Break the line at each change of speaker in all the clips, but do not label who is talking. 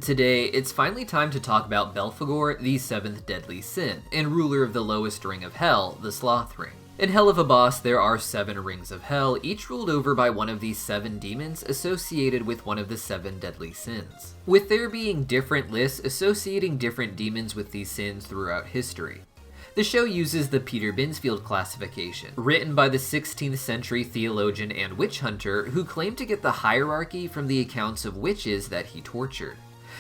Today, it's finally time to talk about Belphegor, the 7th deadly sin, and ruler of the lowest ring of hell, the Sloth ring. In Helluva Boss, there are 7 rings of hell, each ruled over by one of these 7 demons associated with one of the 7 deadly sins, with there being different lists associating different demons with these sins throughout history. The show uses the Peter Binsfield classification, written by the 16th century theologian and witch hunter who claimed to get the hierarchy from the accounts of witches that he tortured.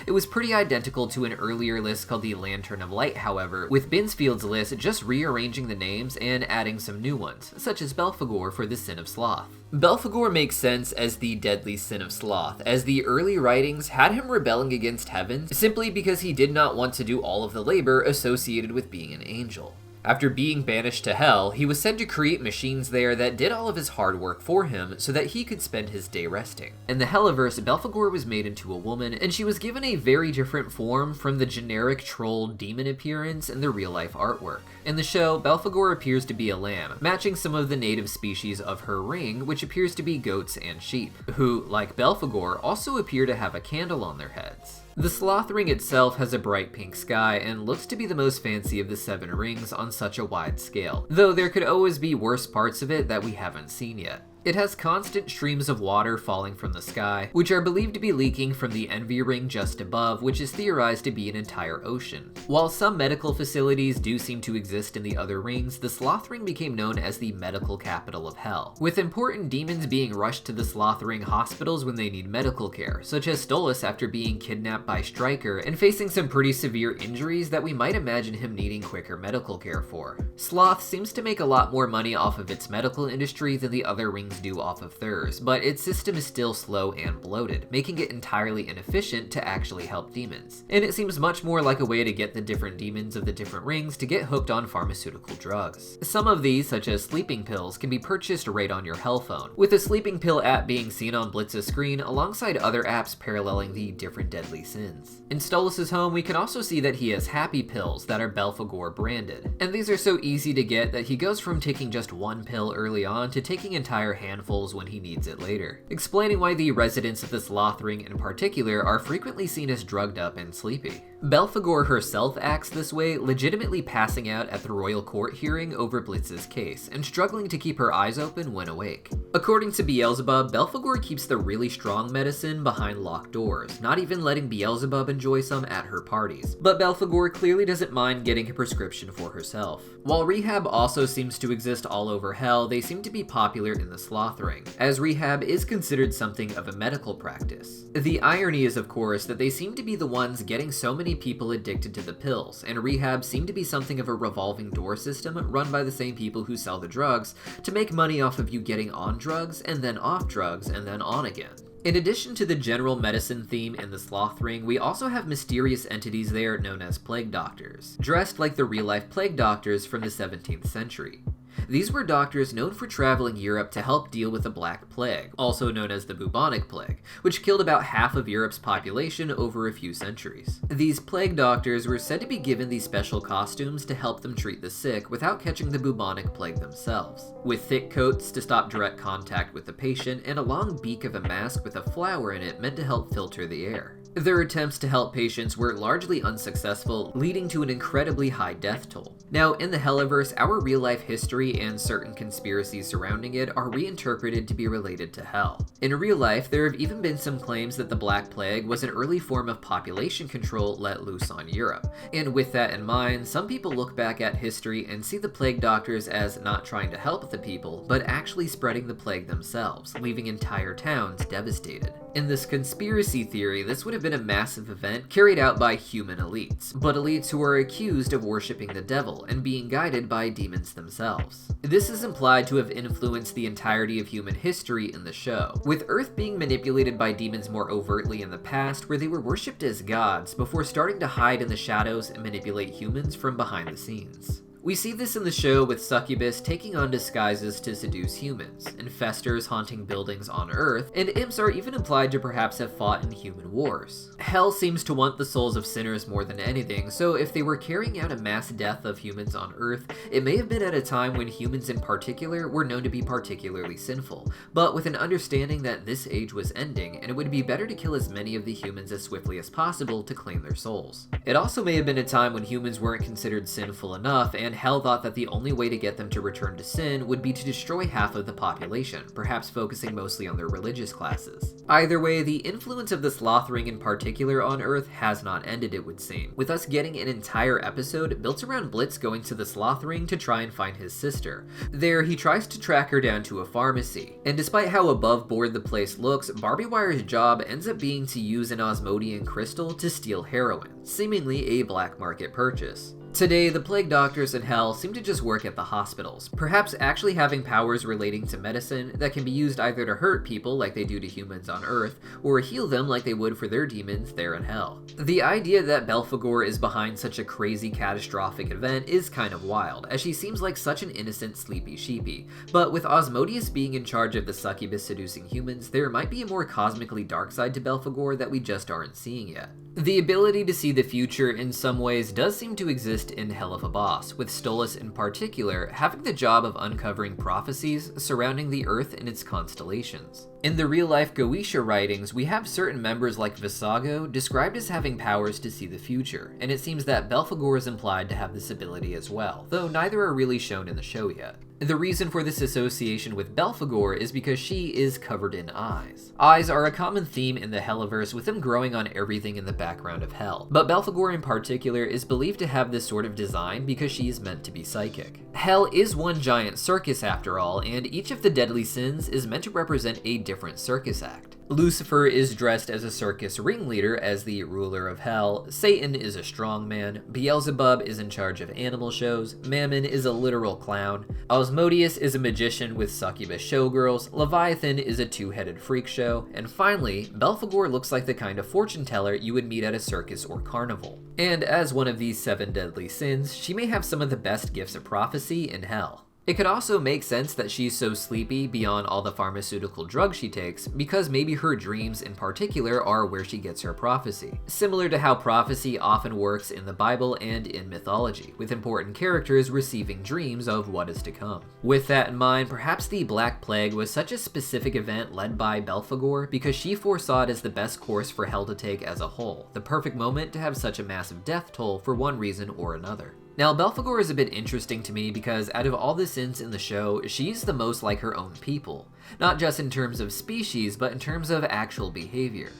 It was pretty identical to an earlier list called the Lantern of Light, however, with Binsfield's list just rearranging the names and adding some new ones, such as Belphegor for the Sin of Sloth. Belphegor makes sense as the deadly sin of sloth, as the early writings had him rebelling against heaven simply because he did not want to do all of the labor associated with being an angel. After being banished to hell, he was sent to create machines there that did all of his hard work for him so that he could spend his day resting. In the Helliverse, Belphegor was made into a woman, and she was given a very different form from the generic troll demon appearance in the real-life artwork. In the show, Belphegor appears to be a lamb, matching some of the native species of her ring, which appears to be goats and sheep, who, like Belphegor, also appear to have a candle on their heads. The Sloth ring itself has a bright pink sky and looks to be the most fancy of the 7 rings on such a wide scale, though there could always be worse parts of it that we haven't seen yet. It has constant streams of water falling from the sky, which are believed to be leaking from the Envy ring just above, which is theorized to be an entire ocean. While some medical facilities do seem to exist in the other rings, the Sloth ring became known as the medical capital of hell, with important demons being rushed to the Sloth ring hospitals when they need medical care, such as Stolas after being kidnapped by Stryker and facing some pretty severe injuries that we might imagine him needing quicker medical care for. Sloth seems to make a lot more money off of its medical industry than the other rings do off of theirs, but its system is still slow and bloated, making it entirely inefficient to actually help demons. And it seems much more like a way to get the different demons of the different rings to get hooked on pharmaceutical drugs. Some of these, such as sleeping pills, can be purchased right on your hell phone, with the sleeping pill app being seen on Blitz's screen alongside other apps paralleling the different deadly sins. In Stolas' home, we can also see that he has happy pills that are Belphegor branded, and these are so easy to get that he goes from taking just one pill early on to taking entire handfuls when he needs it later, explaining why the residents of the Sloth ring in particular are frequently seen as drugged up and sleepy. Belphegor herself acts this way, legitimately passing out at the royal court hearing over Blitz's case, and struggling to keep her eyes open when awake. According to Beelzebub, Belphegor keeps the really strong medicine behind locked doors, not even letting Beelzebub enjoy some at her parties. But Belphegor clearly doesn't mind getting a prescription for herself. While rehab also seems to exist all over hell, they seem to be popular in the Sloth ring, as rehab is considered something of a medical practice. The irony is, of course, that they seem to be the ones getting so many people addicted to the pills, and rehab seem to be something of a revolving door system run by the same people who sell the drugs to make money off of you getting on drugs and then off drugs and then on again. In addition to the general medicine theme in the Sloth ring, we also have mysterious entities there known as plague doctors, dressed like the real-life plague doctors from the 17th century. These were doctors known for traveling Europe to help deal with the Black Plague, also known as the bubonic plague, which killed about half of Europe's population over a few centuries. These plague doctors were said to be given these special costumes to help them treat the sick without catching the bubonic plague themselves, with thick coats to stop direct contact with the patient and a long beak of a mask with a flower in it meant to help filter the air. Their attempts to help patients were largely unsuccessful, leading to an incredibly high death toll. Now, in the Helliverse, our real-life history and certain conspiracies surrounding it are reinterpreted to be related to hell. In real life, there have even been some claims that the Black Plague was an early form of population control let loose on Europe. And with that in mind, some people look back at history and see the plague doctors as not trying to help the people, but actually spreading the plague themselves, leaving entire towns devastated. In this conspiracy theory, this would have been a massive event carried out by human elites, but elites who are accused of worshipping the devil and being guided by demons themselves. This is implied to have influenced the entirety of human history in the show, with Earth being manipulated by demons more overtly in the past, where they were worshipped as gods before starting to hide in the shadows and manipulate humans from behind the scenes. We see this in the show with succubus taking on disguises to seduce humans, infestors haunting buildings on Earth, and imps are even implied to perhaps have fought in human wars. Hell seems to want the souls of sinners more than anything, so if they were carrying out a mass death of humans on Earth, it may have been at a time when humans in particular were known to be particularly sinful, but with an understanding that this age was ending, and it would be better to kill as many of the humans as swiftly as possible to claim their souls. It also may have been a time when humans weren't considered sinful enough, and Hell thought that the only way to get them to return to sin would be to destroy half of the population, perhaps focusing mostly on their religious classes. Either way, the influence of the Sloth Ring in particular on Earth has not ended, it would seem, with us getting an entire episode built around Blitz going to the Sloth Ring to try and find his sister. There, he tries to track her down to a pharmacy, and despite how above board the place looks, Barbie Wire's job ends up being to use an Osmodian crystal to steal heroin, seemingly a black market purchase. Today, the plague doctors in Hell seem to just work at the hospitals, perhaps actually having powers relating to medicine that can be used either to hurt people like they do to humans on Earth, or heal them like they would for their demons there in Hell. The idea that Belphegor is behind such a crazy catastrophic event is kind of wild, as she seems like such an innocent sleepy sheepy, but with Osmodius being in charge of the succubus seducing humans, there might be a more cosmically dark side to Belphegor that we just aren't seeing yet. The ability to see the future in some ways does seem to exist in Helluva, with Stolas in particular having the job of uncovering prophecies surrounding the Earth and its constellations. In the real-life Goetia writings, we have certain members like Visago described as having powers to see the future, and it seems that Belphegor is implied to have this ability as well, though neither are really shown in the show yet. The reason for this association with Belphegor is because she is covered in eyes. Eyes are a common theme in the Helliverse, with them growing on everything in the background of Hell, but Belphegor in particular is believed to have this sort of design because she is meant to be psychic. Hell is one giant circus after all, and each of the deadly sins is meant to represent a different circus act. Lucifer is dressed as a circus ringleader as the ruler of Hell, Satan is a strongman, Beelzebub is in charge of animal shows, Mammon is a literal clown, Osmodius is a magician with succubus showgirls, Leviathan is a two-headed freak show, and finally, Belphegor looks like the kind of fortune teller you would meet at a circus or carnival. And as one of these 7 deadly sins, she may have some of the best gifts of prophecy in Hell. It could also make sense that she's so sleepy beyond all the pharmaceutical drugs she takes because maybe her dreams in particular are where she gets her prophecy, similar to how prophecy often works in the Bible and in mythology, with important characters receiving dreams of what is to come. With that in mind, perhaps the Black Plague was such a specific event led by Belphegor because she foresaw it as the best course for Hell to take as a whole, the perfect moment to have such a massive death toll for one reason or another. Now, Belphegor is a bit interesting to me because out of all the sins in the show, she's the most like her own people. Not just in terms of species, but in terms of actual behavior.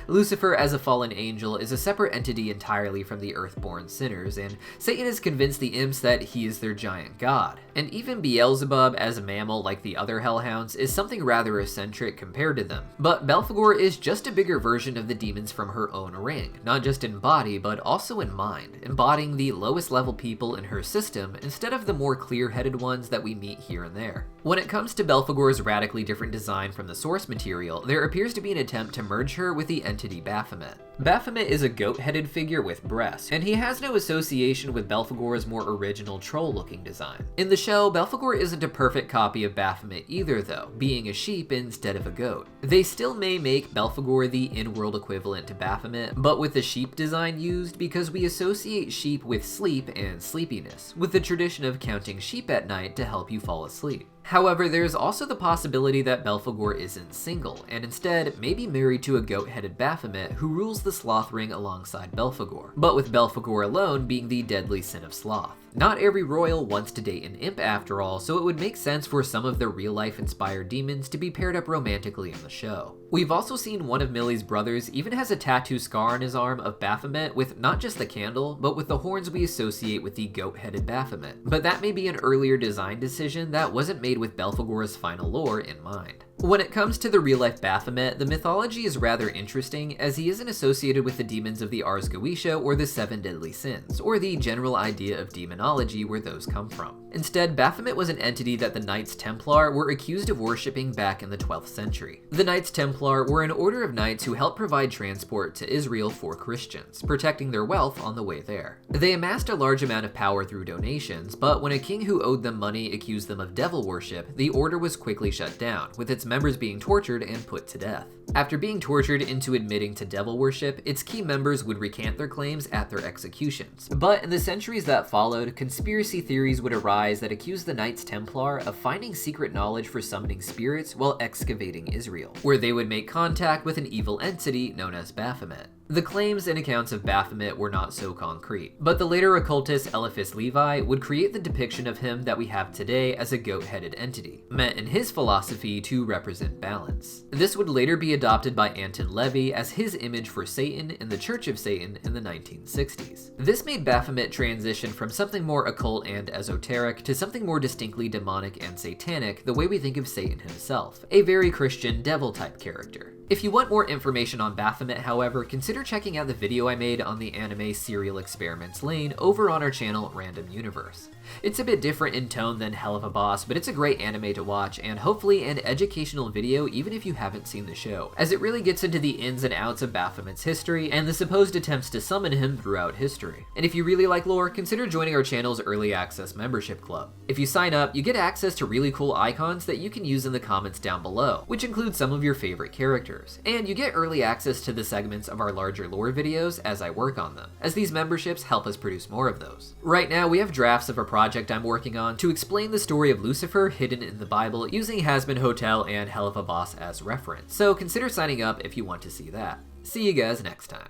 Lucifer as a fallen angel is a separate entity entirely from the earthborn sinners, and Satan has convinced the imps that he is their giant god. And even Beelzebub as a mammal like the other hellhounds is something rather eccentric compared to them. But Belphegor is just a bigger version of the demons from her own ring, not just in body but also in mind, embodying the lowest level people in her system instead of the more clear-headed ones that we meet here and there. When it comes to Belphegor's radically different design from the source material, there appears to be an attempt to merge her with the entity Baphomet. Baphomet is a goat-headed figure with breasts, and he has no association with Belphegor's more original troll-looking design. In the show, Belphegor isn't a perfect copy of Baphomet either though, being a sheep instead of a goat. They still may make Belphegor the in-world equivalent to Baphomet, but with the sheep design used because we associate sheep with sleep and sleepiness, with the tradition of counting sheep at night to help you fall asleep. However, there's also the possibility that Belphegor isn't single, and instead may be married to a goat-headed Baphomet who rules the Sloth Ring alongside Belphegor, but with Belphegor alone being the deadly sin of sloth. Not every royal wants to date an imp after all, so it would make sense for some of the real-life inspired demons to be paired up romantically in the show. We've also seen one of Millie's brothers even has a tattoo scar on his arm of Baphomet with not just the candle, but with the horns we associate with the goat-headed Baphomet. But that may be an earlier design decision that wasn't made with Belphegor's final lore in mind. When it comes to the real-life Baphomet, the mythology is rather interesting, as he isn't associated with the demons of the Ars Goetia or the Seven Deadly Sins, or the general idea of demonology where those come from. Instead, Baphomet was an entity that the Knights Templar were accused of worshipping back in the 12th century. The Knights Templar were an order of knights who helped provide transport to Israel for Christians, protecting their wealth on the way there. They amassed a large amount of power through donations, but when a king who owed them money accused them of devil worship, the order was quickly shut down, with its members being tortured and put to death. After being tortured into admitting to devil worship, its key members would recant their claims at their executions. But in the centuries that followed, conspiracy theories would arise that accused the Knights Templar of finding secret knowledge for summoning spirits while excavating Israel, where they would make contact with an evil entity known as Baphomet. The claims and accounts of Baphomet were not so concrete, but the later occultist Eliphas Levi would create the depiction of him that we have today as a goat-headed entity, meant in his philosophy to represent balance. This would later be adopted by Anton Levy as his image for Satan in the Church of Satan in the 1960s. This made Baphomet transition from something more occult and esoteric to something more distinctly demonic and satanic, the way we think of Satan himself, a very Christian devil-type character. If you want more information on Baphomet, however, consider checking out the video I made on the anime Serial Experiments lane over on our channel Random Universe. It's a bit different in tone than Helluva Boss, but it's a great anime to watch and hopefully an educational video even if you haven't seen the show, as it really gets into the ins and outs of Baphomet's history and the supposed attempts to summon him throughout history. And if you really like lore, consider joining our channel's Early Access membership club. If you sign up, you get access to really cool icons that you can use in the comments down below, which include some of your favorite characters. And you get early access to the segments of our larger lore videos as I work on them, as these memberships help us produce more of those. Right now, we have drafts of a project I'm working on to explain the story of Lucifer hidden in the Bible using Hazbin Hotel and Helluva Boss as reference, so consider signing up if you want to see that. See you guys next time.